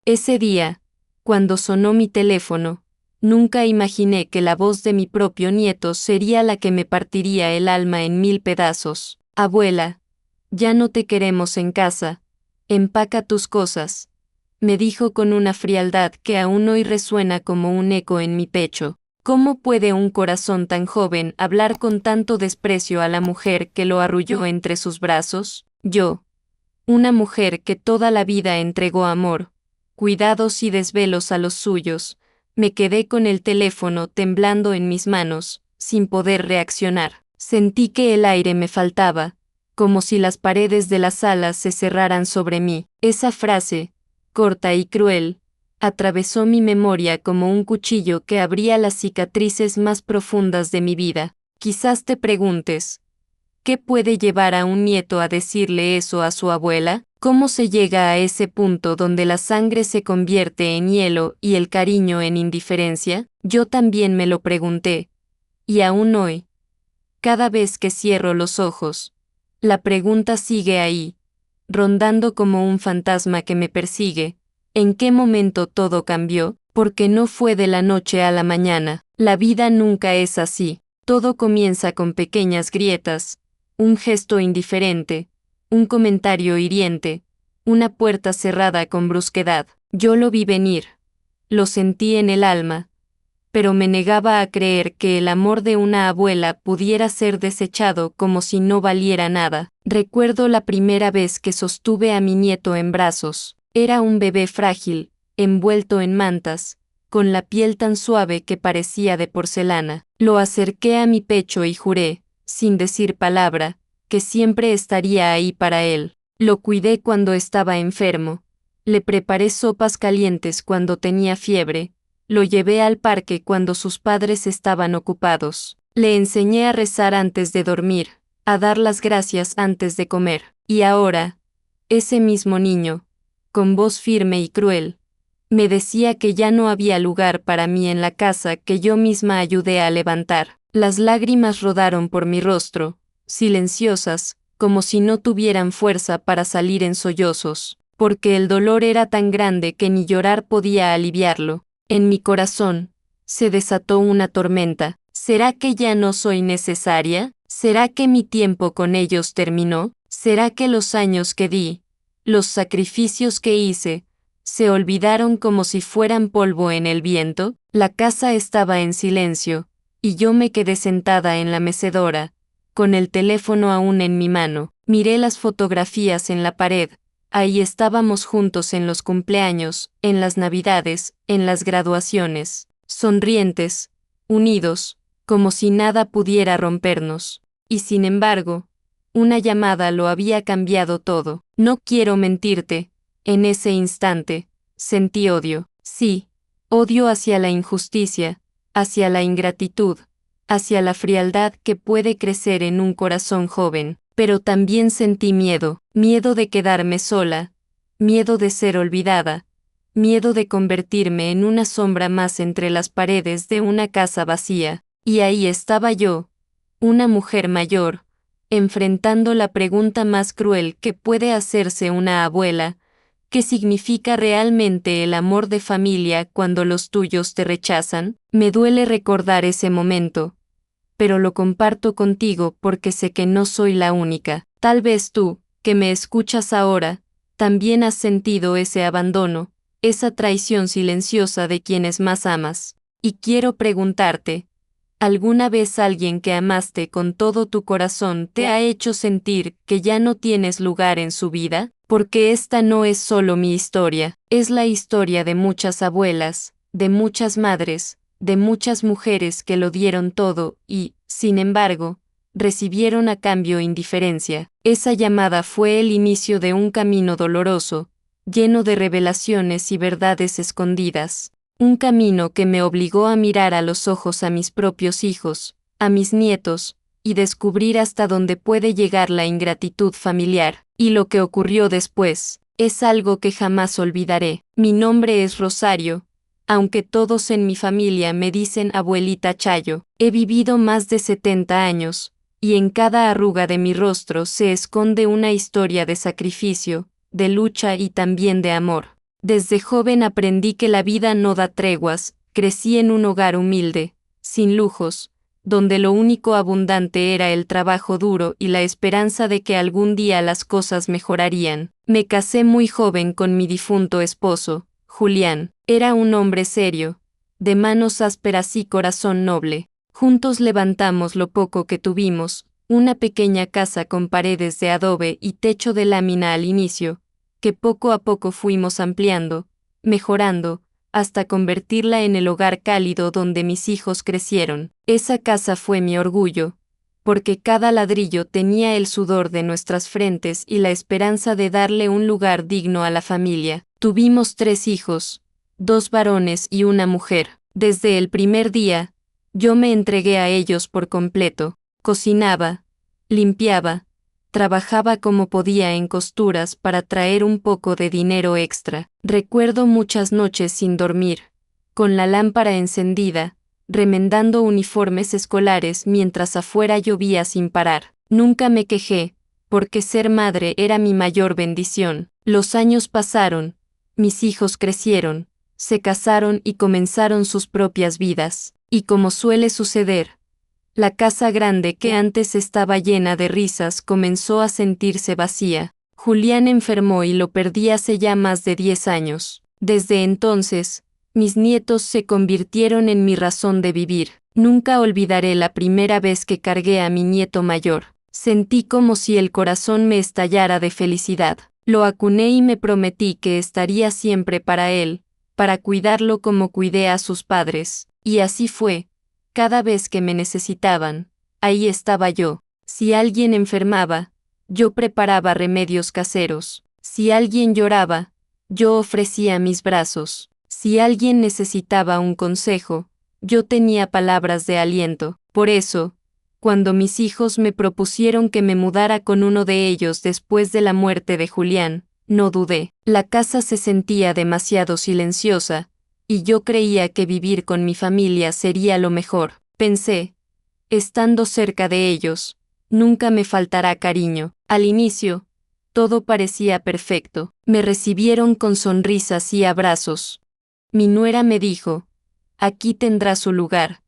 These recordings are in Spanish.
Ese día, cuando sonó mi teléfono, nunca imaginé que la voz de mi propio nieto sería la que me partiría el alma en 1000 pedazos. Abuela, ya no te queremos en casa, empaca tus cosas, me dijo con una frialdad que aún hoy resuena como un eco en mi pecho. ¿Cómo puede un corazón tan joven hablar con tanto desprecio a la mujer que lo arrulló entre sus brazos? Yo, una mujer que toda la vida entregó amor, cuidados y desvelos a los suyos, me quedé con el teléfono temblando en mis manos, sin poder reaccionar. Sentí que el aire me faltaba, como si las paredes de la sala se cerraran sobre mí. Esa frase, corta y cruel, atravesó mi memoria como un cuchillo que abría las cicatrices más profundas de mi vida. Quizás te preguntes, ¿qué puede llevar a un nieto a decirle eso a su abuela? ¿Cómo se llega a ese punto donde la sangre se convierte en hielo y el cariño en indiferencia? Yo también me lo pregunté. Y aún hoy, cada vez que cierro los ojos, la pregunta sigue ahí, rondando como un fantasma que me persigue. ¿En qué momento todo cambió? Porque no fue de la noche a la mañana. La vida nunca es así. Todo comienza con pequeñas grietas, un gesto indiferente, un comentario hiriente, una puerta cerrada con brusquedad. Yo lo vi venir, lo sentí en el alma, pero me negaba a creer que el amor de una abuela pudiera ser desechado como si no valiera nada. Recuerdo la primera vez que sostuve a mi nieto en brazos. Era un bebé frágil, envuelto en mantas, con la piel tan suave que parecía de porcelana. Lo acerqué a mi pecho y juré, sin decir palabra, que siempre estaría ahí para él. Lo cuidé cuando estaba enfermo. Le preparé sopas calientes cuando tenía fiebre. Lo llevé al parque cuando sus padres estaban ocupados. Le enseñé a rezar antes de dormir, a dar las gracias antes de comer. Y ahora, ese mismo niño, con voz firme y cruel, me decía que ya no había lugar para mí en la casa que yo misma ayudé a levantar. Las lágrimas rodaron por mi rostro, silenciosas, como si no tuvieran fuerza para salir en sollozos, porque el dolor era tan grande que ni llorar podía aliviarlo. En mi corazón se desató una tormenta. ¿Será que ya no soy necesaria? ¿Será que mi tiempo con ellos terminó? ¿Será que los años que di, los sacrificios que hice, se olvidaron como si fueran polvo en el viento? La casa estaba en silencio, y yo me quedé sentada en la mecedora, con el teléfono aún en mi mano. Miré las fotografías en la pared. Ahí estábamos juntos en los cumpleaños, en las navidades, en las graduaciones, sonrientes, unidos, como si nada pudiera rompernos. Y sin embargo, una llamada lo había cambiado todo. No quiero mentirte, en ese instante, sentí odio. Sí, odio hacia la injusticia, hacia la ingratitud, hacia la frialdad que puede crecer en un corazón joven. Pero también sentí miedo, miedo de quedarme sola, miedo de ser olvidada, miedo de convertirme en una sombra más entre las paredes de una casa vacía. Y ahí estaba yo, una mujer mayor, enfrentando la pregunta más cruel que puede hacerse una abuela: ¿qué significa realmente el amor de familia cuando los tuyos te rechazan? Me duele recordar ese momento, pero lo comparto contigo porque sé que no soy la única. Tal vez tú, que me escuchas ahora, también has sentido ese abandono, esa traición silenciosa de quienes más amas. Y quiero preguntarte, ¿alguna vez alguien que amaste con todo tu corazón te ha hecho sentir que ya no tienes lugar en su vida? Porque esta no es solo mi historia, es la historia de muchas abuelas, de muchas madres, de muchas mujeres que lo dieron todo y, sin embargo, recibieron a cambio indiferencia. Esa llamada fue el inicio de un camino doloroso, lleno de revelaciones y verdades escondidas. Un camino que me obligó a mirar a los ojos a mis propios hijos, a mis nietos, y descubrir hasta dónde puede llegar la ingratitud familiar. Y lo que ocurrió después es algo que jamás olvidaré. Mi nombre es Rosario, aunque todos en mi familia me dicen abuelita Chayo. He vivido más de 70 años, y en cada arruga de mi rostro se esconde una historia de sacrificio, de lucha y también de amor. Desde joven aprendí que la vida no da treguas, crecí en un hogar humilde, sin lujos, donde lo único abundante era el trabajo duro y la esperanza de que algún día las cosas mejorarían. Me casé muy joven con mi difunto esposo, Julián. Era un hombre serio, de manos ásperas y corazón noble. Juntos levantamos lo poco que tuvimos, una pequeña casa con paredes de adobe y techo de lámina al inicio, que poco a poco fuimos ampliando, mejorando, hasta convertirla en el hogar cálido donde mis hijos crecieron. Esa casa fue mi orgullo, porque cada ladrillo tenía el sudor de nuestras frentes y la esperanza de darle un lugar digno a la familia. Tuvimos 3 hijos, 2 varones y una mujer. Desde el primer día, yo me entregué a ellos por completo. Cocinaba, limpiaba, trabajaba como podía en costuras para traer un poco de dinero extra. Recuerdo muchas noches sin dormir, con la lámpara encendida, remendando uniformes escolares mientras afuera llovía sin parar. Nunca me quejé, porque ser madre era mi mayor bendición. Los años pasaron, mis hijos crecieron, se casaron y comenzaron sus propias vidas. Y como suele suceder, la casa grande que antes estaba llena de risas comenzó a sentirse vacía. Julián enfermó y lo perdí hace ya más de 10 años. Desde entonces, mis nietos se convirtieron en mi razón de vivir. Nunca olvidaré la primera vez que cargué a mi nieto mayor. Sentí como si el corazón me estallara de felicidad. Lo acuné y me prometí que estaría siempre para él, para cuidarlo como cuidé a sus padres. Y así fue. Cada vez que me necesitaban, ahí estaba yo. Si alguien enfermaba, yo preparaba remedios caseros. Si alguien lloraba, yo ofrecía mis brazos. Si alguien necesitaba un consejo, yo tenía palabras de aliento. Por eso, cuando mis hijos me propusieron que me mudara con uno de ellos después de la muerte de Julián, no dudé. La casa se sentía demasiado silenciosa, y yo creía que vivir con mi familia sería lo mejor. Pensé, estando cerca de ellos, nunca me faltará cariño. Al inicio, todo parecía perfecto. Me recibieron con sonrisas y abrazos. Mi nuera me dijo, aquí tendrá su lugar,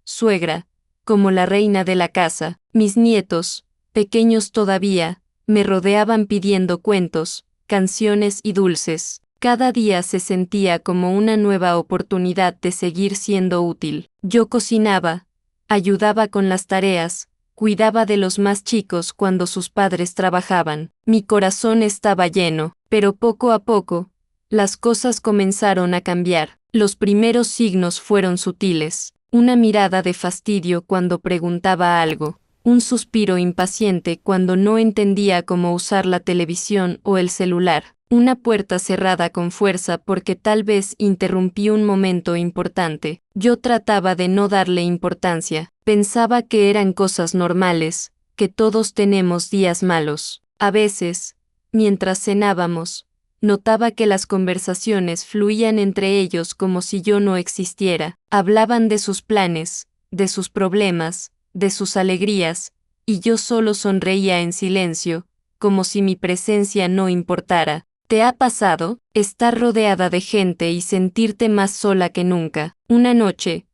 suegra, como la reina de la casa. Mis nietos, pequeños todavía, me rodeaban pidiendo cuentos, canciones y dulces. Cada día se sentía como una nueva oportunidad de seguir siendo útil. Yo cocinaba, ayudaba con las tareas, cuidaba de los más chicos cuando sus padres trabajaban. Mi corazón estaba lleno, pero poco a poco, las cosas comenzaron a cambiar. Los primeros signos fueron sutiles. Una mirada de fastidio cuando preguntaba algo, un suspiro impaciente cuando no entendía cómo usar la televisión o el celular. Una puerta cerrada con fuerza porque tal vez interrumpí un momento importante. Yo trataba de no darle importancia. Pensaba que eran cosas normales, que todos tenemos días malos. A veces, mientras cenábamos, notaba que las conversaciones fluían entre ellos como si yo no existiera. Hablaban de sus planes, de sus problemas, de sus alegrías, y yo solo sonreía en silencio, como si mi presencia no importara. ¿Te ha pasado estar rodeada de gente y sentirte más sola que nunca? Una noche,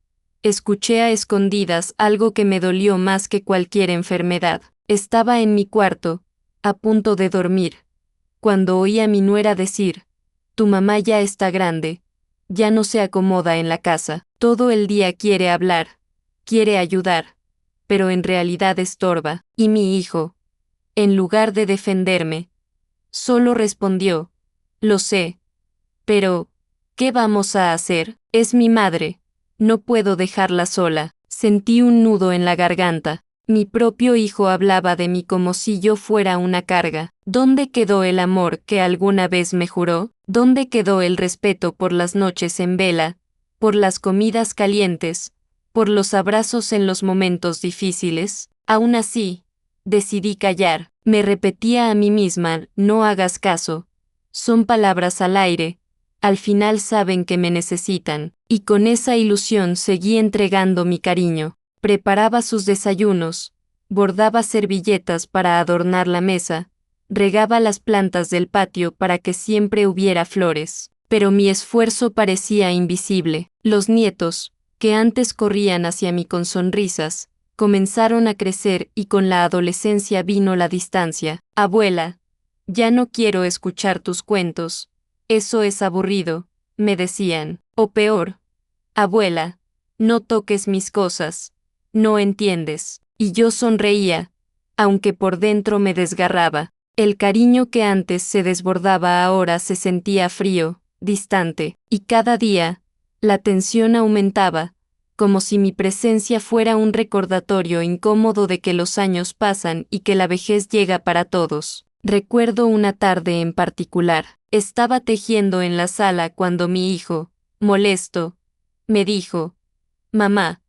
escuché a escondidas algo que me dolió más que cualquier enfermedad. Estaba en mi cuarto, a punto de dormir, cuando oí a mi nuera decir, tu mamá ya está grande, ya no se acomoda en la casa, todo el día quiere hablar, quiere ayudar, pero en realidad estorba. Y mi hijo, en lugar de defenderme, solo respondió, lo sé, pero, ¿qué vamos a hacer? Es mi madre, no puedo dejarla sola. Sentí un nudo en la garganta. Mi propio hijo hablaba de mí como si yo fuera una carga. ¿Dónde quedó el amor que alguna vez me juró? ¿Dónde quedó el respeto por las noches en vela, por las comidas calientes, por los abrazos en los momentos difíciles? Aún así, decidí callar. Me repetía a mí misma, no hagas caso. Son palabras al aire. Al final saben que me necesitan. Y con esa ilusión seguí entregando mi cariño. Preparaba sus desayunos, bordaba servilletas para adornar la mesa, regaba las plantas del patio para que siempre hubiera flores. pero mi esfuerzo parecía invisible. Los nietos, que antes corrían hacia mí con sonrisas, comenzaron a crecer y con la adolescencia vino la distancia. Abuela, ya no quiero escuchar tus cuentos. Eso es aburrido, me decían. O peor, abuela, no toques mis cosas. No entiendes. Y yo sonreía, aunque por dentro me desgarraba. El cariño que antes se desbordaba ahora se sentía frío, distante, y cada día, la tensión aumentaba, como si mi presencia fuera un recordatorio incómodo de que los años pasan y que la vejez llega para todos. Recuerdo una tarde en particular. Estaba tejiendo en la sala cuando mi hijo, molesto, me dijo: «Mamá,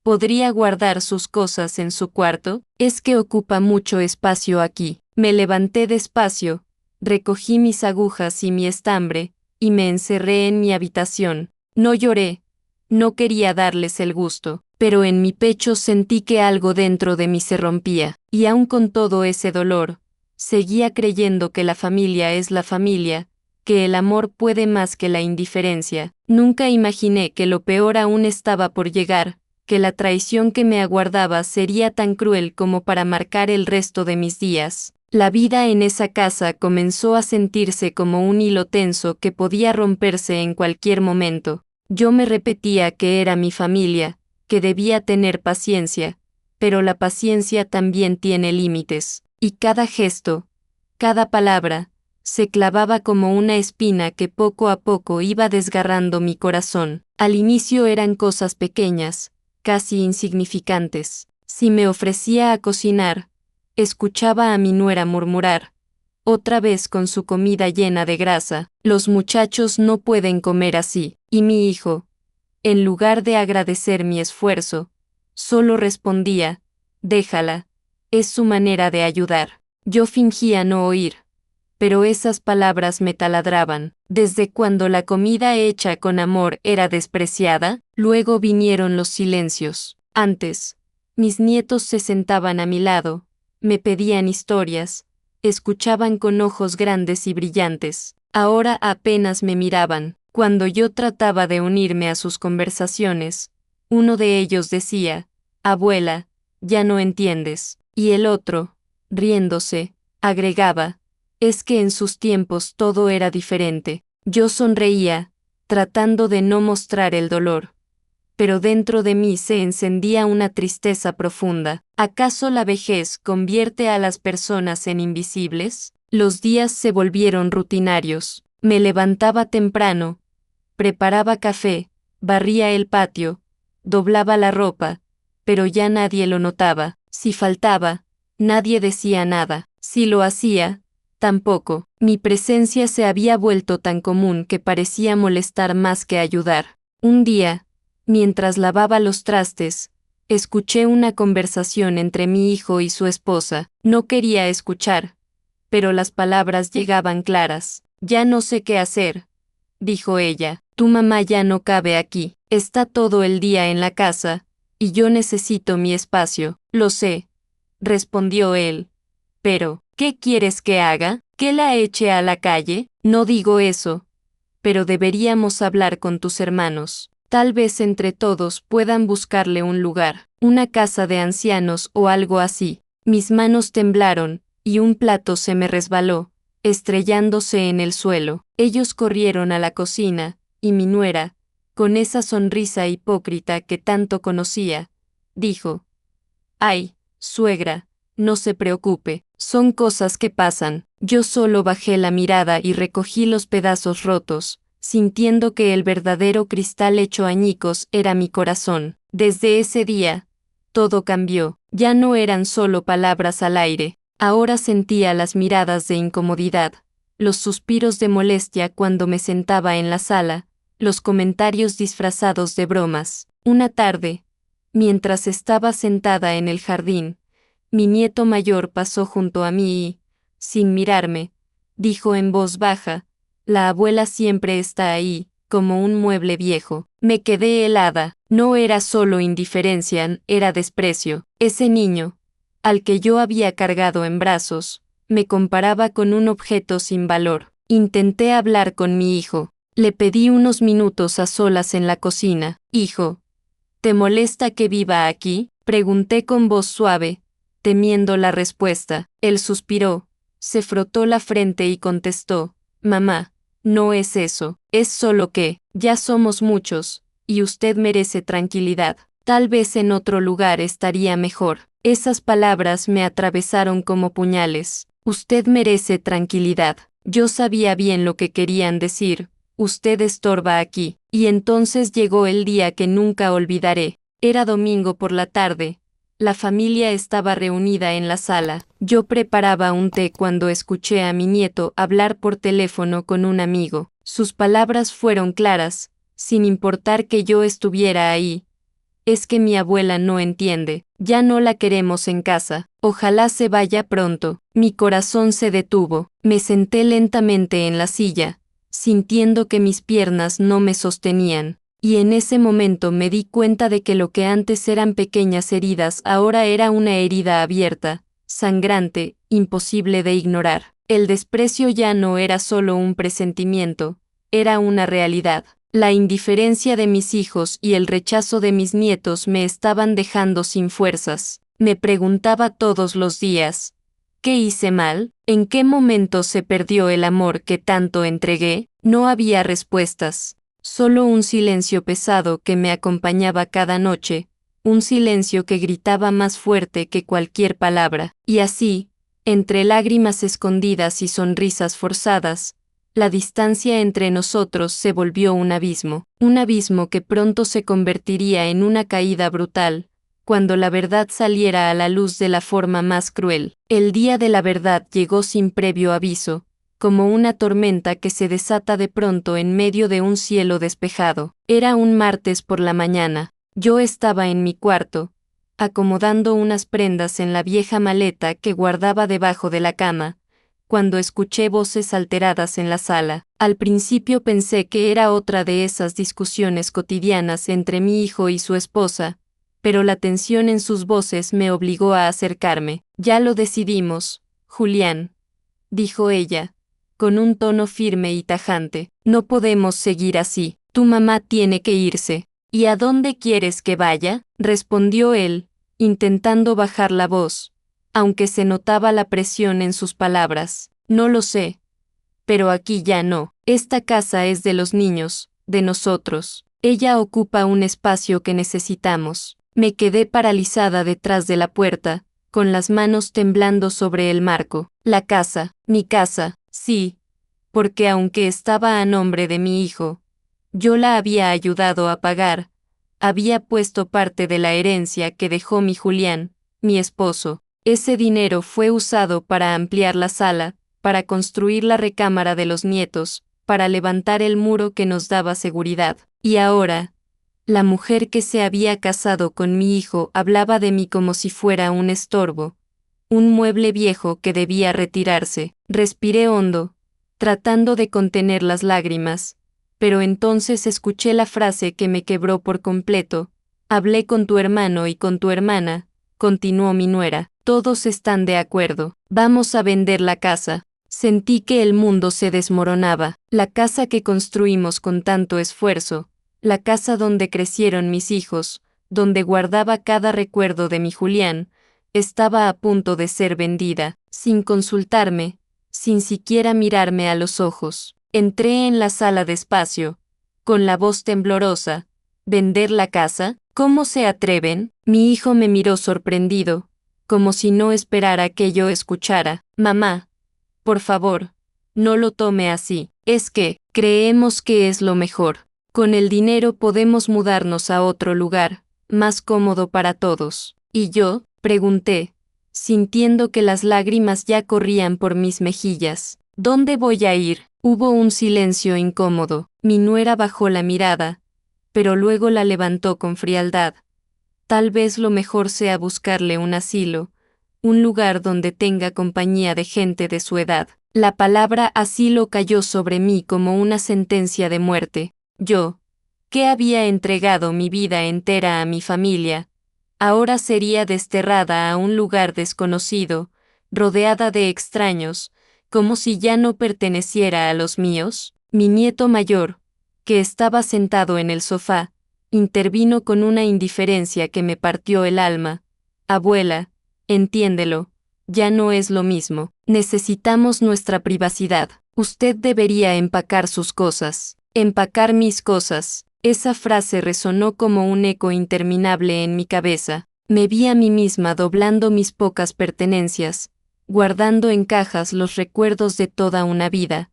¿podría guardar sus cosas en su cuarto? Es que ocupa mucho espacio aquí». Me levanté despacio, recogí mis agujas y mi estambre, y me encerré en mi habitación. No lloré, no quería darles el gusto, pero en mi pecho sentí que algo dentro de mí se rompía, y aun con todo ese dolor, seguía creyendo que la familia es la familia, que el amor puede más que la indiferencia. Nunca imaginé que lo peor aún estaba por llegar, que la traición que me aguardaba sería tan cruel como para marcar el resto de mis días. La vida en esa casa comenzó a sentirse como un hilo tenso que podía romperse en cualquier momento. Yo me repetía que era mi familia, que debía tener paciencia, pero la paciencia también tiene límites, y cada gesto, cada palabra, se clavaba como una espina que poco a poco iba desgarrando mi corazón. Al inicio eran cosas pequeñas, casi insignificantes. Si me ofrecía a cocinar, escuchaba a mi nuera murmurar, otra vez con su comida llena de grasa: «Los muchachos no pueden comer así». Y mi hijo, en lugar de agradecer mi esfuerzo, solo respondía: «Déjala, es su manera de ayudar». Yo fingía no oír, pero esas palabras me taladraban. Desde cuando la comida hecha con amor era despreciada, luego vinieron los silencios. Antes, mis nietos se sentaban a mi lado, me pedían historias, escuchaban con ojos grandes y brillantes. Ahora apenas me miraban. Cuando yo trataba de unirme a sus conversaciones, uno de ellos decía: «Abuela, ya no entiendes». Y el otro, riéndose, agregaba: «Es que en sus tiempos todo era diferente». Yo sonreía, tratando de no mostrar el dolor, pero dentro de mí se encendía una tristeza profunda. ¿Acaso la vejez convierte a las personas en invisibles? Los días se volvieron rutinarios. Me levantaba temprano, preparaba café, barría el patio, doblaba la ropa, pero ya nadie lo notaba. Si faltaba, nadie decía nada. Si lo hacía, tampoco. Mi presencia se había vuelto tan común que parecía molestar más que ayudar. Un día, mientras lavaba los trastes, escuché una conversación entre mi hijo y su esposa. No quería escuchar, pero las palabras llegaban claras. «Ya no sé qué hacer», dijo ella. «Tu mamá ya no cabe aquí. Está todo el día en la casa, y yo necesito mi espacio». «Lo sé», respondió él. «Pero, ¿qué quieres que haga? ¿Que la eche a la calle?» «No digo eso, pero deberíamos hablar con tus hermanos. Tal vez entre todos puedan buscarle un lugar, una casa de ancianos o algo así». Mis manos temblaron, y un plato se me resbaló, estrellándose en el suelo. Ellos corrieron a la cocina, y mi nuera, con esa sonrisa hipócrita que tanto conocía, dijo: «Ay, suegra, no se preocupe, son cosas que pasan». Yo solo bajé la mirada y recogí los pedazos rotos, sintiendo que el verdadero cristal hecho añicos era mi corazón. Desde ese día, todo cambió. Ya no eran solo palabras al aire, ahora sentía las miradas de incomodidad, los suspiros de molestia cuando me sentaba en la sala, los comentarios disfrazados de bromas. Una tarde, mientras estaba sentada en el jardín, mi nieto mayor pasó junto a mí y, sin mirarme, dijo en voz baja: «La abuela siempre está ahí, como un mueble viejo». Me quedé helada. No era solo indiferencia, era desprecio. Ese niño, al que yo había cargado en brazos, me comparaba con un objeto sin valor. Intenté hablar con mi hijo, Le pedí unos minutos a solas en la cocina. Hijo, ¿te molesta que viva aquí? Pregunté con voz suave, temiendo la respuesta. Él suspiró, se frotó la frente y contestó, mamá, no es eso, es solo que, ya somos muchos, y usted merece tranquilidad. Tal vez en otro lugar estaría mejor. Esas palabras me atravesaron como puñales. Usted merece tranquilidad. Yo sabía bien lo que querían decir. Usted estorba aquí. Y entonces llegó el día que nunca olvidaré. Era domingo por la tarde. La familia estaba reunida en la sala. Yo preparaba un té cuando escuché a mi nieto hablar por teléfono con un amigo. Sus palabras fueron claras, sin importar que yo estuviera ahí. Es que mi abuela no entiende, ya no la queremos en casa, ojalá se vaya pronto. Mi corazón se detuvo, me senté lentamente en la silla, sintiendo que mis piernas no me sostenían, y en ese momento me di cuenta de que lo que antes eran pequeñas heridas ahora era una herida abierta, sangrante, imposible de ignorar. El desprecio ya no era solo un presentimiento, era una realidad. La indiferencia de mis hijos y el rechazo de mis nietos me estaban dejando sin fuerzas. Me preguntaba todos los días, ¿qué hice mal? ¿En qué momento se perdió el amor que tanto entregué? No había respuestas, solo un silencio pesado que me acompañaba cada noche, un silencio que gritaba más fuerte que cualquier palabra. Y así, entre lágrimas escondidas y sonrisas forzadas, la distancia entre nosotros se volvió un abismo que pronto se convertiría en una caída brutal, cuando la verdad saliera a la luz de la forma más cruel. El día de la verdad llegó sin previo aviso, como una tormenta que se desata de pronto en medio de un cielo despejado. Era un martes por la mañana. Yo estaba en mi cuarto, acomodando unas prendas en la vieja maleta que guardaba debajo de la cama, cuando escuché voces alteradas en la sala. Al principio pensé que era otra de esas discusiones cotidianas entre mi hijo y su esposa, pero la tensión en sus voces me obligó a acercarme. Ya lo decidimos, Julián, dijo ella, con un tono firme y tajante. No podemos seguir así. Tu mamá tiene que irse. ¿Y a dónde quieres que vaya? Respondió él, intentando bajar la voz, aunque se notaba la presión en sus palabras. No lo sé. Pero aquí ya no. Esta casa es de los niños, de nosotros. Ella ocupa un espacio que necesitamos. Me quedé paralizada detrás de la puerta, con las manos temblando sobre el marco. La casa, mi casa, sí, porque aunque estaba a nombre de mi hijo, yo la había ayudado a pagar, había puesto parte de la herencia que dejó mi Julián, mi esposo. Ese dinero fue usado para ampliar la sala, para construir la recámara de los nietos, para levantar el muro que nos daba seguridad. Y ahora, la mujer que se había casado con mi hijo hablaba de mí como si fuera un estorbo, un mueble viejo que debía retirarse. Respiré hondo, tratando de contener las lágrimas, pero entonces escuché la frase que me quebró por completo. Hablé con tu hermano y con tu hermana, continuó mi nuera. Todos están de acuerdo. Vamos a vender la casa. Sentí que el mundo se desmoronaba. La casa que construimos con tanto esfuerzo, la casa donde crecieron mis hijos, donde guardaba cada recuerdo de mi Julián, estaba a punto de ser vendida, sin consultarme, sin siquiera mirarme a los ojos. Entré en la sala despacio, con la voz temblorosa. ¿Vender la casa? ¿Cómo se atreven? Mi hijo me miró sorprendido, como si no esperara que yo escuchara. Mamá, por favor, no lo tome así. Es que, creemos que es lo mejor. Con el dinero podemos mudarnos a otro lugar, más cómodo para todos. ¿Y yo? Pregunté, sintiendo que las lágrimas ya corrían por mis mejillas. ¿Dónde voy a ir? Hubo un silencio incómodo. Mi nuera bajó la mirada, pero luego la levantó con frialdad. Tal vez lo mejor sea buscarle un asilo, un lugar donde tenga compañía de gente de su edad. La palabra asilo cayó sobre mí como una sentencia de muerte. Yo, que había entregado mi vida entera a mi familia, ahora sería desterrada a un lugar desconocido, rodeada de extraños, como si ya no perteneciera a los míos. Mi nieto mayor, que estaba sentado en el sofá, intervino con una indiferencia que me partió el alma. Abuela, entiéndelo, ya no es lo mismo. Necesitamos nuestra privacidad. Usted debería empacar sus cosas. Empacar mis cosas. Esa frase resonó como un eco interminable en mi cabeza. Me vi a mí misma doblando mis pocas pertenencias, guardando en cajas los recuerdos de toda una vida,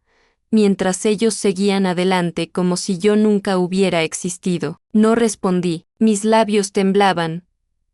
mientras ellos seguían adelante como si yo nunca hubiera existido. No respondí, mis labios temblaban,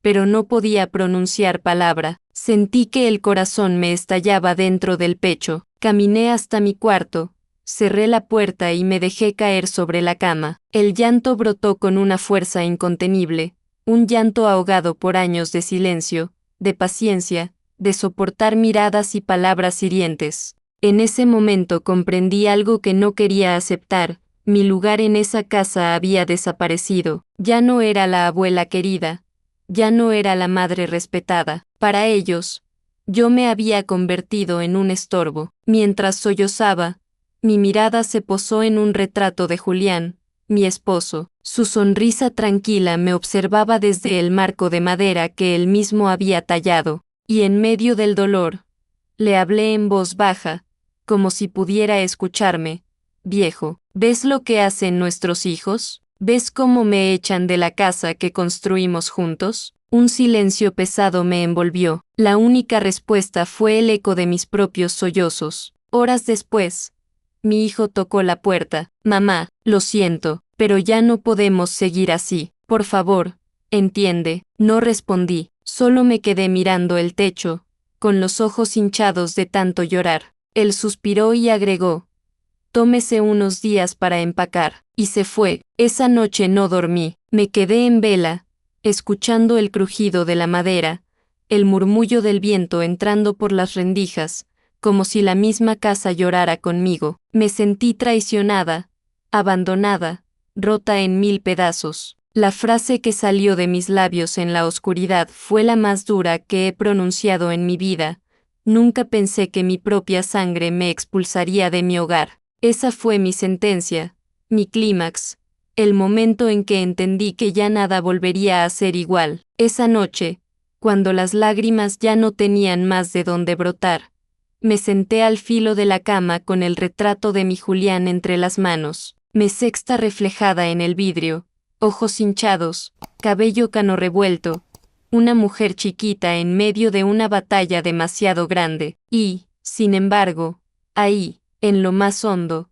pero no podía pronunciar palabra. Sentí que el corazón me estallaba dentro del pecho. Caminé hasta mi cuarto, cerré la puerta y me dejé caer sobre la cama. El llanto brotó con una fuerza incontenible, un llanto ahogado por años de silencio, de paciencia, de soportar miradas y palabras hirientes. En ese momento comprendí algo que no quería aceptar: mi lugar en esa casa había desaparecido. Ya no era la abuela querida, ya no era la madre respetada. Para ellos, yo me había convertido en un estorbo. Mientras sollozaba, mi mirada se posó en un retrato de Julián, mi esposo. Su sonrisa tranquila me observaba desde el marco de madera que él mismo había tallado, y en medio del dolor, le hablé en voz baja, como si pudiera escucharme. Viejo, ¿ves lo que hacen nuestros hijos? ¿Ves cómo me echan de la casa que construimos juntos? Un silencio pesado me envolvió. La única respuesta fue el eco de mis propios sollozos. Horas después, mi hijo tocó la puerta. Mamá, lo siento, pero ya no podemos seguir así. Por favor, entiende. No respondí, solo me quedé mirando el techo, con los ojos hinchados de tanto llorar. Él suspiró y agregó: tómese unos días para empacar. Y se fue. Esa noche no dormí. Me quedé en vela, escuchando el crujido de la madera, el murmullo del viento entrando por las rendijas, como si la misma casa llorara conmigo. Me sentí traicionada, abandonada, rota en mil pedazos. La frase que salió de mis labios en la oscuridad fue la más dura que he pronunciado en mi vida. Nunca pensé que mi propia sangre me expulsaría de mi hogar. Esa fue mi sentencia, mi clímax, el momento en que entendí que ya nada volvería a ser igual. Esa noche, cuando las lágrimas ya no tenían más de dónde brotar, me senté al filo de la cama con el retrato de mi Julián entre las manos, mi sexta reflejada en el vidrio, ojos hinchados, cabello cano revuelto, una mujer chiquita en medio de una batalla demasiado grande, y, sin embargo, ahí, en lo más hondo,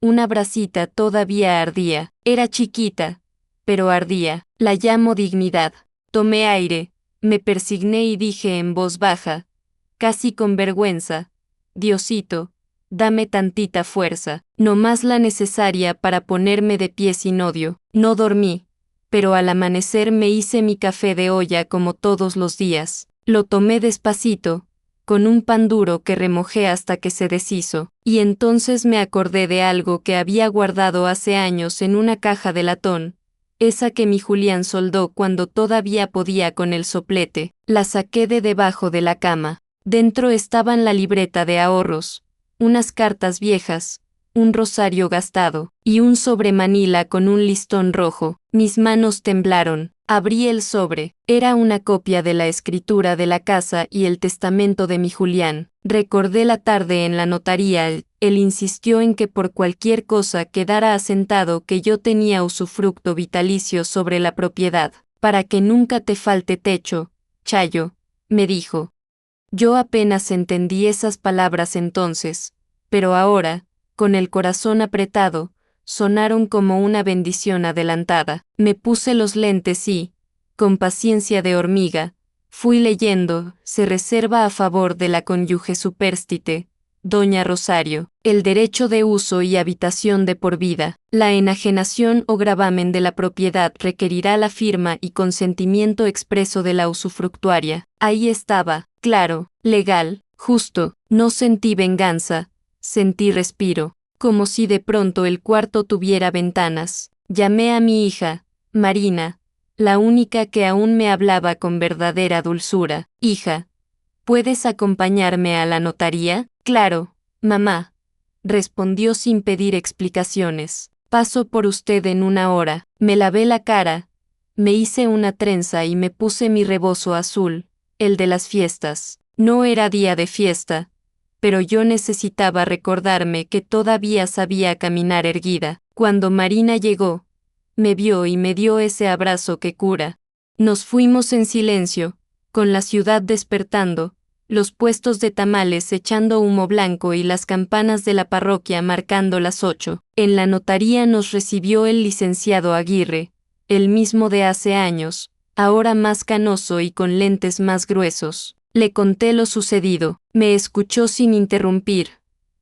una brasita todavía ardía. Era chiquita, pero ardía. La llamo dignidad. Tomé aire, me persigné y dije en voz baja, casi con vergüenza: Diosito, dame tantita fuerza, no más la necesaria para ponerme de pie sin odio. No dormí, pero al amanecer me hice mi café de olla como todos los días. Lo tomé despacito, con un pan duro que remojé hasta que se deshizo, y entonces me acordé de algo que había guardado hace años en una caja de latón, esa que mi Julián soldó cuando todavía podía con el soplete. La saqué de debajo de la cama. Dentro estaban la libreta de ahorros, unas cartas viejas, un rosario gastado, y un sobre manila con un listón rojo. Mis manos temblaron. Abrí el sobre. Era una copia de la escritura de la casa y el testamento de mi Julián. Recordé la tarde en la notaría. Él insistió en que por cualquier cosa quedara asentado que yo tenía usufructo vitalicio sobre la propiedad. Para que nunca te falte techo, Chayo, me dijo. Yo apenas entendí esas palabras entonces, pero ahora, con el corazón apretado, sonaron como una bendición adelantada. Me puse los lentes y, con paciencia de hormiga, fui leyendo: se reserva a favor de la cónyuge supérstite, doña Rosario, el derecho de uso y habitación de por vida. La enajenación o gravamen de la propiedad requerirá la firma y consentimiento expreso de la usufructuaria. Ahí estaba, claro, legal, justo. No sentí venganza, sentí respiro, como si de pronto el cuarto tuviera ventanas. Llamé a mi hija, Marina, la única que aún me hablaba con verdadera dulzura. Hija, ¿puedes acompañarme a la notaría? Claro, mamá, respondió sin pedir explicaciones. Paso por usted en una hora. Me lavé la cara, me hice una trenza y me puse mi rebozo azul, el de las fiestas. No era día de fiesta, pero yo necesitaba recordarme que todavía sabía caminar erguida. Cuando Marina llegó, me vio y me dio ese abrazo que cura. Nos fuimos en silencio, con la ciudad despertando, los puestos de tamales echando humo blanco y las campanas de la parroquia marcando las 8. En la notaría nos recibió el licenciado Aguirre, el mismo de hace años, ahora más canoso y con lentes más gruesos. Le conté lo sucedido, me escuchó sin interrumpir,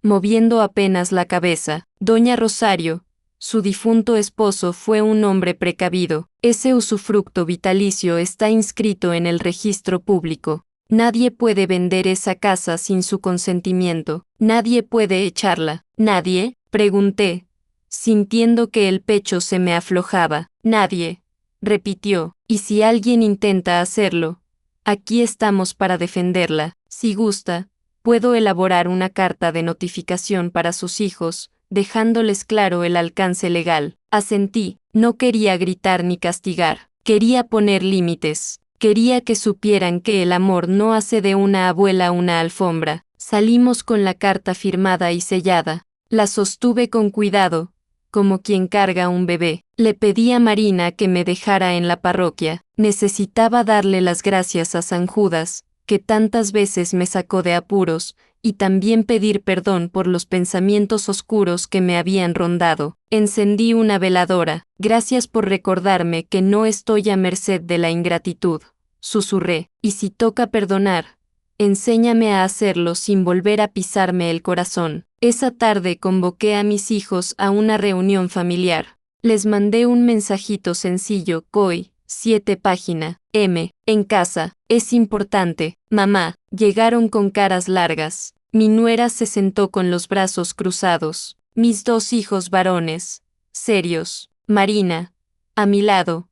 moviendo apenas la cabeza. Doña Rosario, su difunto esposo fue un hombre precavido. Ese usufructo vitalicio está inscrito en el registro público. Nadie puede vender esa casa sin su consentimiento. Nadie puede echarla. ¿Nadie?, pregunté, sintiendo que el pecho se me aflojaba. Nadie, repitió, y si alguien intenta hacerlo, aquí estamos para defenderla. Si gusta, puedo elaborar una carta de notificación para sus hijos, dejándoles claro el alcance legal. Asentí, no quería gritar ni castigar, quería poner límites. Quería que supieran que el amor no hace de una abuela una alfombra. Salimos con la carta firmada y sellada. La sostuve con cuidado, como quien carga un bebé. Le pedí a Marina que me dejara en la parroquia. Necesitaba darle las gracias a San Judas, que tantas veces me sacó de apuros, y también pedir perdón por los pensamientos oscuros que me habían rondado. Encendí una veladora. Gracias por recordarme que no estoy a merced de la ingratitud, susurré, y si toca perdonar, enséñame a hacerlo sin volver a pisarme el corazón. Esa tarde convoqué a mis hijos a una reunión familiar. Les mandé un mensajito sencillo, COI, 7 página, en casa, es importante, mamá. Llegaron con caras largas. Mi nuera se sentó con los brazos cruzados. Mis 2 hijos varones, serios. Marina, a mi lado,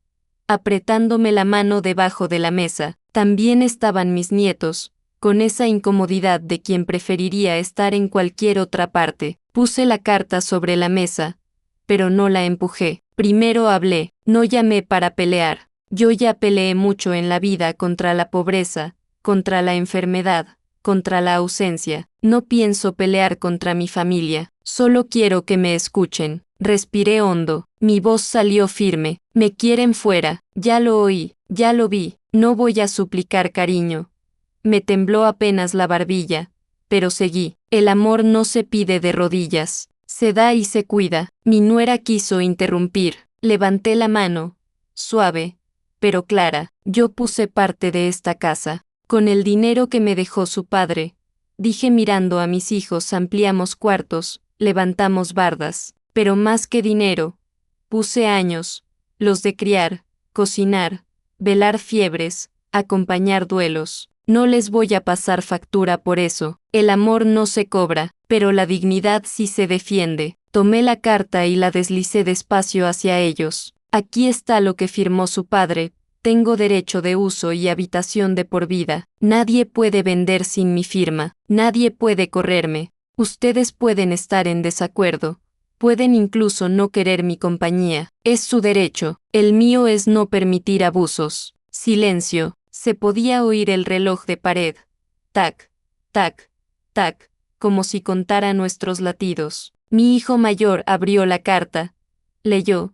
apretándome la mano debajo de la mesa. También estaban mis nietos, con esa incomodidad de quien preferiría estar en cualquier otra parte. Puse la carta sobre la mesa, pero no la empujé. Primero hablé, no llamé para pelear. Yo ya peleé mucho en la vida contra la pobreza, contra la enfermedad, contra la ausencia. No pienso pelear contra mi familia, solo quiero que me escuchen. Respiré hondo, mi voz salió firme. Me quieren fuera, ya lo oí, ya lo vi, no voy a suplicar cariño. Me tembló apenas la barbilla, pero seguí. El amor no se pide de rodillas, se da y se cuida. Mi nuera quiso interrumpir. Levanté la mano, suave, pero clara. Yo puse parte de esta casa, con el dinero que me dejó su padre. Dije mirando a mis hijos, ampliamos cuartos, levantamos bardas, pero más que dinero, puse años, los de criar, cocinar, velar fiebres, acompañar duelos. No les voy a pasar factura por eso. El amor no se cobra, pero la dignidad sí se defiende. Tomé la carta y la deslicé despacio hacia ellos. Aquí está lo que firmó su padre. Tengo derecho de uso y habitación de por vida. Nadie puede vender sin mi firma. Nadie puede correrme. Ustedes pueden estar en desacuerdo. Pueden incluso no querer mi compañía. Es su derecho. El mío es no permitir abusos. Silencio. Se podía oír el reloj de pared. Tac, tac, tac, como si contara nuestros latidos. Mi hijo mayor abrió la carta. Leyó.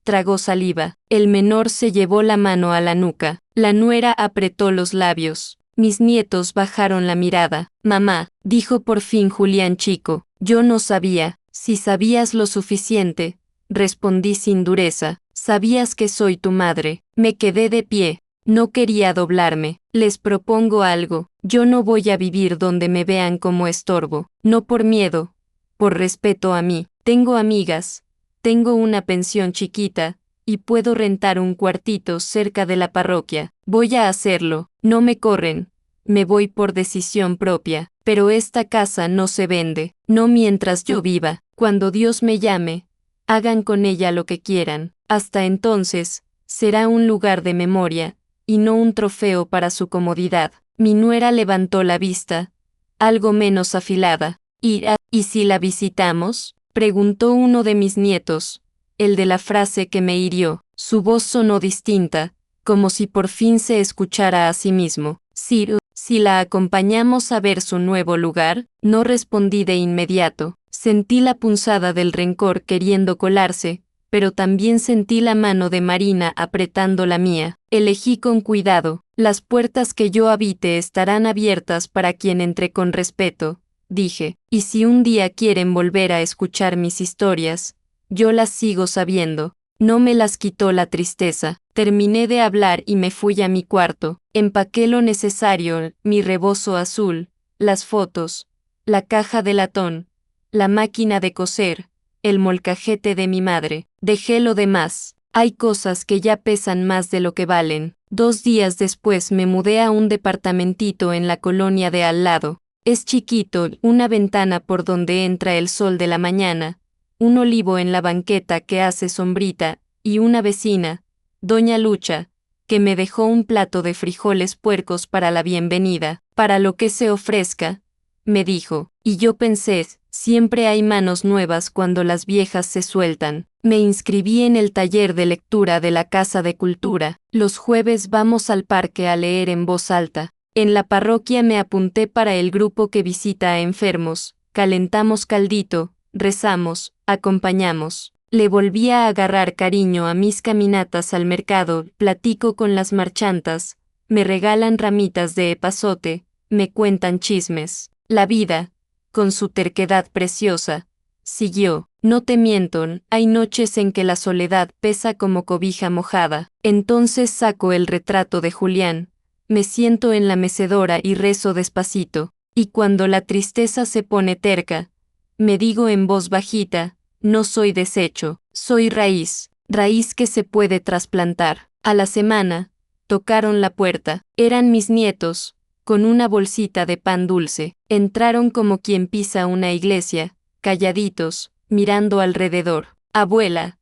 Tragó saliva. El menor se llevó la mano a la nuca. La nuera apretó los labios. Mis nietos bajaron la mirada. Mamá, dijo por fin Julián chico. Yo no sabía. Si sabías lo suficiente, respondí sin dureza. Sabías que soy tu madre. Me quedé de pie. No quería doblarme. Les propongo algo. Yo no voy a vivir donde me vean como estorbo. No por miedo. Por respeto a mí. Tengo amigas. Tengo una pensión chiquita, y puedo rentar un cuartito cerca de la parroquia. Voy a hacerlo. No me corren. Me voy por decisión propia. Pero esta casa no se vende. No mientras yo viva. Cuando Dios me llame, hagan con ella lo que quieran. Hasta entonces, será un lugar de memoria, y no un trofeo para su comodidad. Mi nuera levantó la vista, algo menos afilada. ¿Y si la visitamos? Preguntó uno de mis nietos, el de la frase que me hirió. Su voz sonó distinta, como si por fin se escuchara a sí mismo. Si la acompañamos a ver su nuevo lugar, no respondí de inmediato. Sentí la punzada del rencor queriendo colarse, pero también sentí la mano de Marina apretando la mía. Elegí con cuidado. Las puertas que yo habite estarán abiertas para quien entre con respeto, dije, y si un día quieren volver a escuchar mis historias, yo las sigo sabiendo. No me las quitó la tristeza. Terminé de hablar y me fui a mi cuarto. Empaqué lo necesario, mi rebozo azul, las fotos, la caja de latón, la máquina de coser, el molcajete de mi madre. Dejé lo demás. Hay cosas que ya pesan más de lo que valen. 2 días después me mudé a un departamentito en la colonia de al lado. Es chiquito, una ventana por donde entra el sol de la mañana, un olivo en la banqueta que hace sombrita, y una vecina, doña Lucha, que me dejó un plato de frijoles puercos para la bienvenida, para lo que se ofrezca, me dijo, y yo pensé, siempre hay manos nuevas cuando las viejas se sueltan. Me inscribí en el taller de lectura de la Casa de Cultura. Los jueves vamos al parque a leer en voz alta. En la parroquia me apunté para el grupo que visita a enfermos, calentamos caldito, rezamos, acompañamos. Le volví a agarrar cariño a mis caminatas al mercado, platico con las marchantas, me regalan ramitas de epazote, me cuentan chismes. La vida, con su terquedad preciosa, siguió. No te miento, hay noches en que la soledad pesa como cobija mojada. Entonces saco el retrato de Julián, me siento en la mecedora y rezo despacito, y cuando la tristeza se pone terca, me digo en voz bajita, no soy desecho, soy raíz, raíz que se puede trasplantar. A la semana, tocaron la puerta, eran mis nietos, con una bolsita de pan dulce, entraron como quien pisa una iglesia, calladitos, mirando alrededor. Abuela,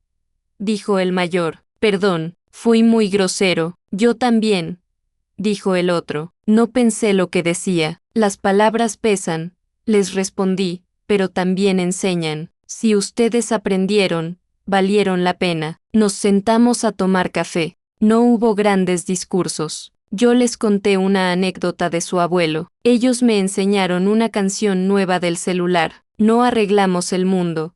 dijo el mayor, perdón, fui muy grosero, yo también, dijo el otro, no pensé lo que decía, las palabras pesan, les respondí, pero también enseñan, si ustedes aprendieron, valieron la pena. Nos sentamos a tomar café, no hubo grandes discursos. Yo les conté una anécdota de su abuelo, ellos me enseñaron una canción nueva del celular, no arreglamos el mundo,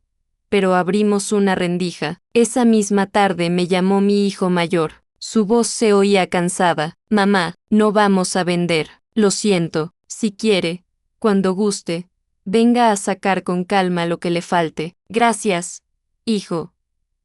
pero abrimos una rendija. Esa misma tarde me llamó mi hijo mayor, su voz se oía cansada, mamá, no vamos a vender, lo siento, si quiere, cuando guste, venga a sacar con calma lo que le falte. Gracias, hijo,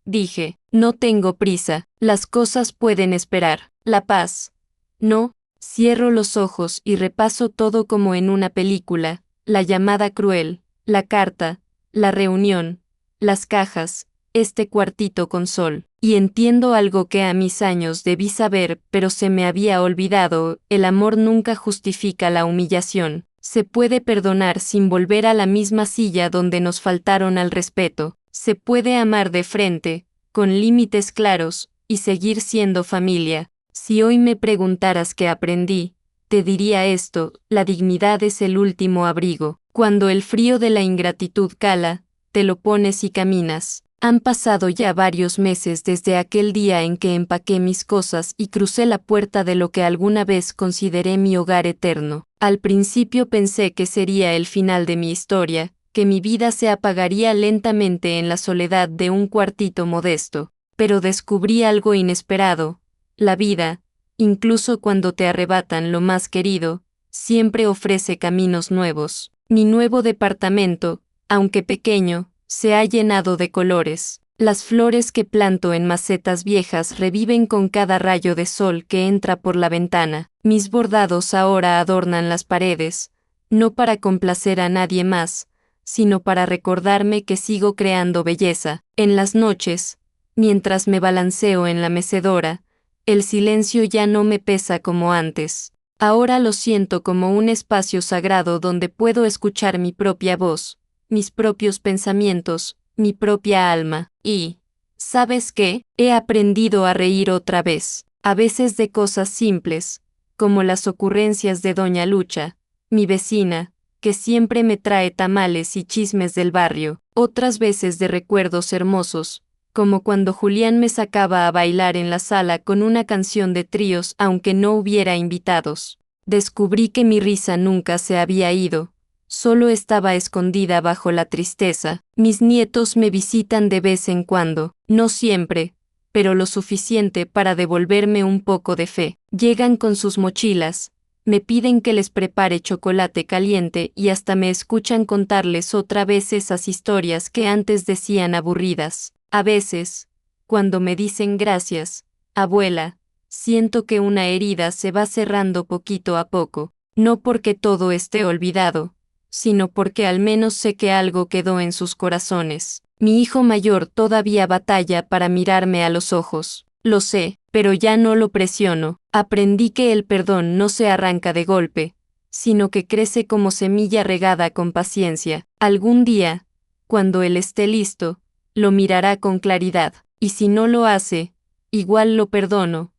dije, no tengo prisa, las cosas pueden esperar, la paz. No, cierro los ojos y repaso todo como en una película, la llamada cruel, la carta, la reunión, las cajas, este cuartito con sol, y entiendo algo que a mis años debí saber, pero se me había olvidado, el amor nunca justifica la humillación, se puede perdonar sin volver a la misma silla donde nos faltaron al respeto, se puede amar de frente, con límites claros, y seguir siendo familia. Si hoy me preguntaras qué aprendí, te diría esto, la dignidad es el último abrigo. Cuando el frío de la ingratitud cala, te lo pones y caminas. Han pasado ya varios meses desde aquel día en que empaqué mis cosas y crucé la puerta de lo que alguna vez consideré mi hogar eterno. Al principio pensé que sería el final de mi historia, que mi vida se apagaría lentamente en la soledad de un cuartito modesto, pero descubrí algo inesperado. La vida, incluso cuando te arrebatan lo más querido, siempre ofrece caminos nuevos. Mi nuevo departamento, aunque pequeño, se ha llenado de colores. Las flores que planto en macetas viejas reviven con cada rayo de sol que entra por la ventana. Mis bordados ahora adornan las paredes, no para complacer a nadie más, sino para recordarme que sigo creando belleza. En las noches, mientras me balanceo en la mecedora, el silencio ya no me pesa como antes. Ahora lo siento como un espacio sagrado donde puedo escuchar mi propia voz, mis propios pensamientos, mi propia alma. Y, ¿sabes qué? He aprendido a reír otra vez, a veces de cosas simples, como las ocurrencias de Doña Lucha, mi vecina, que siempre me trae tamales y chismes del barrio, otras veces de recuerdos hermosos, como cuando Julián me sacaba a bailar en la sala con una canción de tríos aunque no hubiera invitados. Descubrí que mi risa nunca se había ido, solo estaba escondida bajo la tristeza. Mis nietos me visitan de vez en cuando, no siempre, pero lo suficiente para devolverme un poco de fe. Llegan con sus mochilas, me piden que les prepare chocolate caliente y hasta me escuchan contarles otra vez esas historias que antes decían aburridas. A veces, cuando me dicen gracias, abuela, siento que una herida se va cerrando poquito a poco, no porque todo esté olvidado, sino porque al menos sé que algo quedó en sus corazones. Mi hijo mayor todavía batalla para mirarme a los ojos. Lo sé, pero ya no lo presiono. Aprendí que el perdón no se arranca de golpe, sino que crece como semilla regada con paciencia. Algún día, cuando él esté listo, lo mirará con claridad, y si no lo hace, igual lo perdono,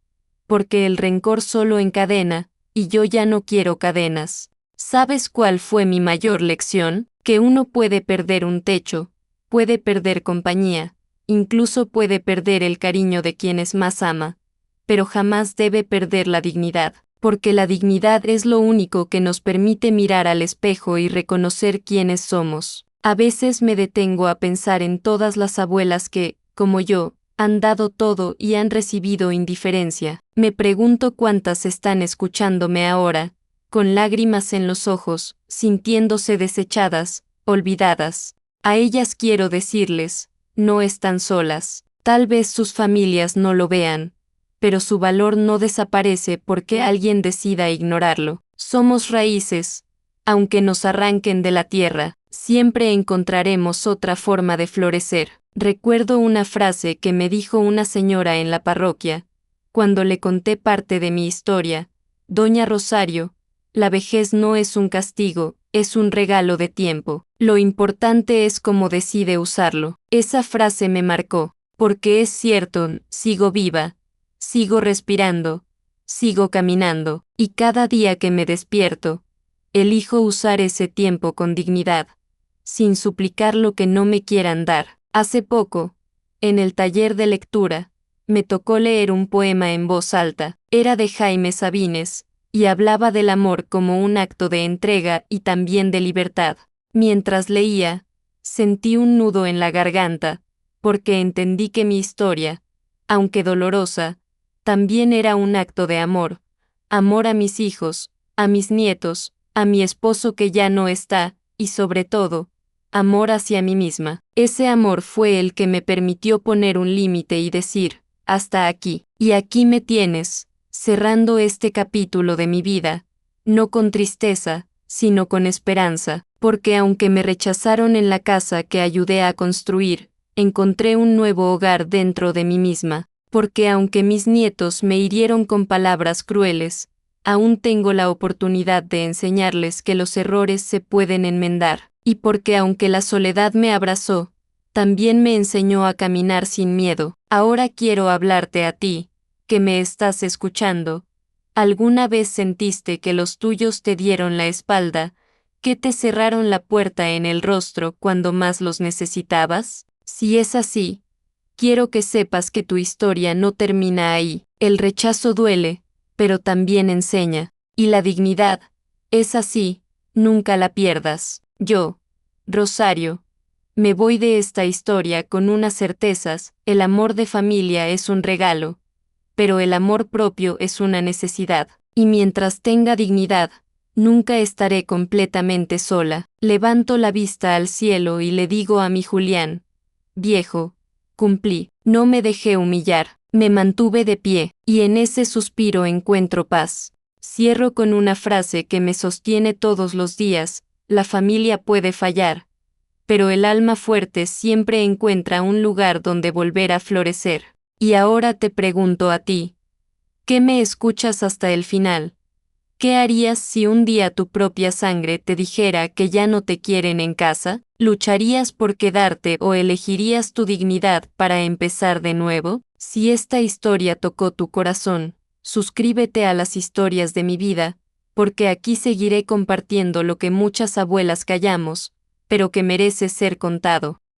porque el rencor solo encadena, y yo ya no quiero cadenas. ¿Sabes cuál fue mi mayor lección? Que uno puede perder un techo, puede perder compañía, incluso puede perder el cariño de quienes más ama, pero jamás debe perder la dignidad, porque la dignidad es lo único que nos permite mirar al espejo y reconocer quiénes somos. A veces me detengo a pensar en todas las abuelas que, como yo, han dado todo y han recibido indiferencia. Me pregunto cuántas están escuchándome ahora, con lágrimas en los ojos, sintiéndose desechadas, olvidadas. A ellas quiero decirles, no están solas. Tal vez sus familias no lo vean, pero su valor no desaparece porque alguien decida ignorarlo. Somos raíces. Aunque nos arranquen de la tierra, siempre encontraremos otra forma de florecer. Recuerdo una frase que me dijo una señora en la parroquia, cuando le conté parte de mi historia. Doña Rosario, la vejez no es un castigo, es un regalo de tiempo. Lo importante es cómo decide usarlo. Esa frase me marcó, porque es cierto, sigo viva, sigo respirando, sigo caminando, y cada día que me despierto, elijo usar ese tiempo con dignidad, sin suplicar lo que no me quieran dar. Hace poco, en el taller de lectura, me tocó leer un poema en voz alta. Era de Jaime Sabines, y hablaba del amor como un acto de entrega y también de libertad. Mientras leía, sentí un nudo en la garganta, porque entendí que mi historia, aunque dolorosa, también era un acto de amor. Amor a mis hijos, a mis nietos, a mi esposo que ya no está, y sobre todo, amor hacia mí misma. Ese amor fue el que me permitió poner un límite y decir, hasta aquí. Y aquí me tienes, cerrando este capítulo de mi vida, no con tristeza, sino con esperanza, porque aunque me rechazaron en la casa que ayudé a construir, encontré un nuevo hogar dentro de mí misma, porque aunque mis nietos me hirieron con palabras crueles, aún tengo la oportunidad de enseñarles que los errores se pueden enmendar, y porque aunque la soledad me abrazó, también me enseñó a caminar sin miedo. Ahora quiero hablarte a ti, que me estás escuchando. ¿Alguna vez sentiste que los tuyos te dieron la espalda, que te cerraron la puerta en el rostro cuando más los necesitabas? Si es así, quiero que sepas que tu historia no termina ahí. El rechazo duele, pero también enseña. Y la dignidad, es así, nunca la pierdas. Yo, Rosario, me voy de esta historia con unas certezas: el amor de familia es un regalo, pero el amor propio es una necesidad. Y mientras tenga dignidad, nunca estaré completamente sola. Levanto la vista al cielo y le digo a mi Julián, viejo, cumplí, no me dejé humillar, me mantuve de pie, y en ese suspiro encuentro paz. Cierro con una frase que me sostiene todos los días: la familia puede fallar, pero el alma fuerte siempre encuentra un lugar donde volver a florecer. Y ahora te pregunto a ti, ¿qué me escuchas hasta el final? ¿Qué harías si un día tu propia sangre te dijera que ya no te quieren en casa? ¿Lucharías por quedarte o elegirías tu dignidad para empezar de nuevo? Si esta historia tocó tu corazón, suscríbete a las historias de mi vida, porque aquí seguiré compartiendo lo que muchas abuelas callamos, pero que merece ser contado.